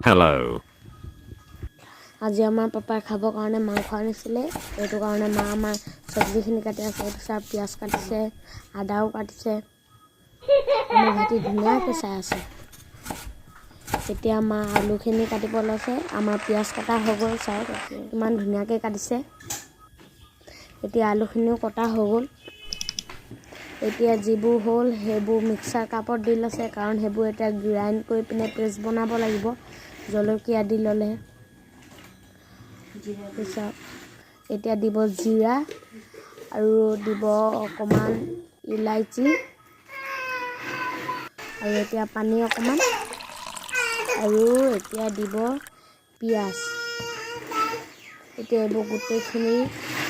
Hello. আজি আমাৰ পাপাই খাবৰ কাৰণে মাংস আনিছিলে এইটো কাৰণে মা আমাৰ চব্জিখিনি কাটি আছে এইটো চাহ পিঁয়াজ কাটিছে আদাও কাটিছে মোৰ ভাইটি ধুনীয়াকৈ চাই আছে এতিয়া মা আলুখিনি কাটিব লৈছে আমাৰ পিঁয়াজ কটা হৈ গ'ল চাই ইমান ধুনীয়াকৈ কাটিছে এতিয়া আলুখিনিও কটা হৈ গ'ল এতিয়া যিবোৰ হ'ল সেইবোৰ মিক্সাৰ কাপত দি লৈছে কাৰণ সেইবোৰ এতিয়া গ্ৰাইণ্ড কৰি পিনে পেষ্ট বনাব লাগিব জলকীয়া দি ল'লে পিছত এতিয়া দিব জিৰা আৰু দিব অকমান ইলাইচি আৰু এতিয়া পানী অকমান আৰু এতিয়া দিব পিঁয়াজ এতিয়া এইবোৰ গোটেইখিনি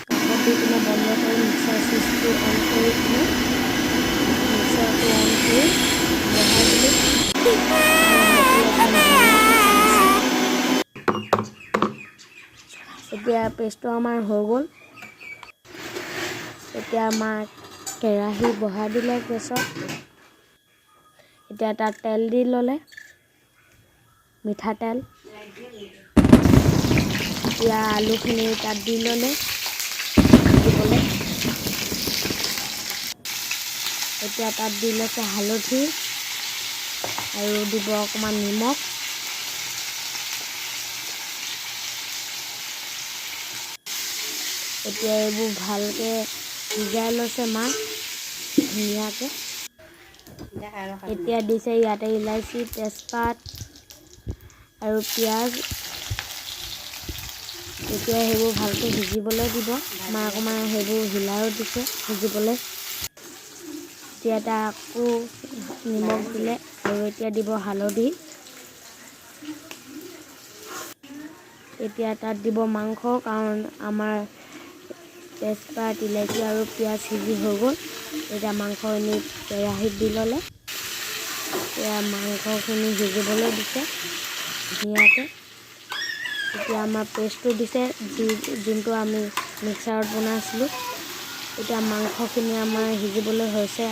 কাপত দি পিনে বন্ধ কৰি মিক্সাৰ চুইচটো অন কৰি পিনে মিক্সাৰটো অন কৰি বহাই দিলোঁ এতিয়া পেষ্টটো আমাৰ হৈ গ'ল এতিয়া আমাৰ কেৰাহী বহাই দিলে গেছত এতিয়া তাত তেল দি ল'লে মিঠাতেল এতিয়া আলুখিনি তাত দি ল'লে দিবলৈ এতিয়া তাত দি লৈছে হালধি আৰু দিব অকণমান নিমখ এতিয়া এইবোৰ ভালকৈ সিজাই লৈছে মা ধুনীয়াকৈ এতিয়া দিছে ইয়াতে ইলাইচি তেজপাত আৰু পিঁয়াজ এতিয়া সেইবোৰ ভালকৈ সিজিবলৈ দিব মা অকণমান সেইবোৰ হিলাইও দিছে সিজিবলৈ এতিয়া এটা আকৌ নিমখ দিলে আৰু এতিয়া দিব হালধি এতিয়া তাত দিব মাংস কাৰণ আমাৰ তেজপাত ইলাইচি আৰু পিঁয়াজ সিজি হৈ গ'ল এতিয়া মাংসখিনি কেৰাহীত দি ল'লে এতিয়া মাংসখিনি সিজিবলৈ দিছে ধুনীয়াকৈ এতিয়া আমাৰ পেষ্টটো দিছে যোনটো আমি মিক্সাৰত বনাইছিলোঁ এতিয়া মাংসখিনি আমাৰ সিজিবলৈ হৈছে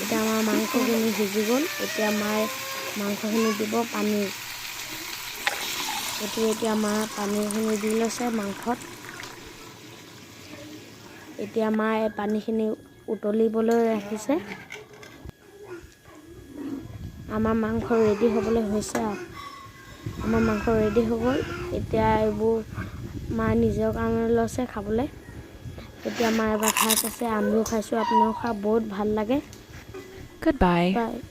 এতিয়া আমাৰ মাংসখিনি সিজি গ'ল এতিয়া মায়ে মাংসখিনি দিব পানী এতিয়া মা পানীখিনি দি লৈছে মাংসত এতিয়া মায়ে পানীখিনি উতলিবলৈ ৰাখিছে আমাৰ মাংস ৰেডি হ'বলৈ হৈছে আৰু আমাৰ মাংস ৰেডি হৈ গ'ল এতিয়া এইবোৰ মা নিজৰ কাৰণে লৈছে খাবলৈ এতিয়া মা এবাৰ খাই চাইছে আমিও খাইছোঁ আপোনালোক খাই বহুত ভাল লাগে Goodbye. বাই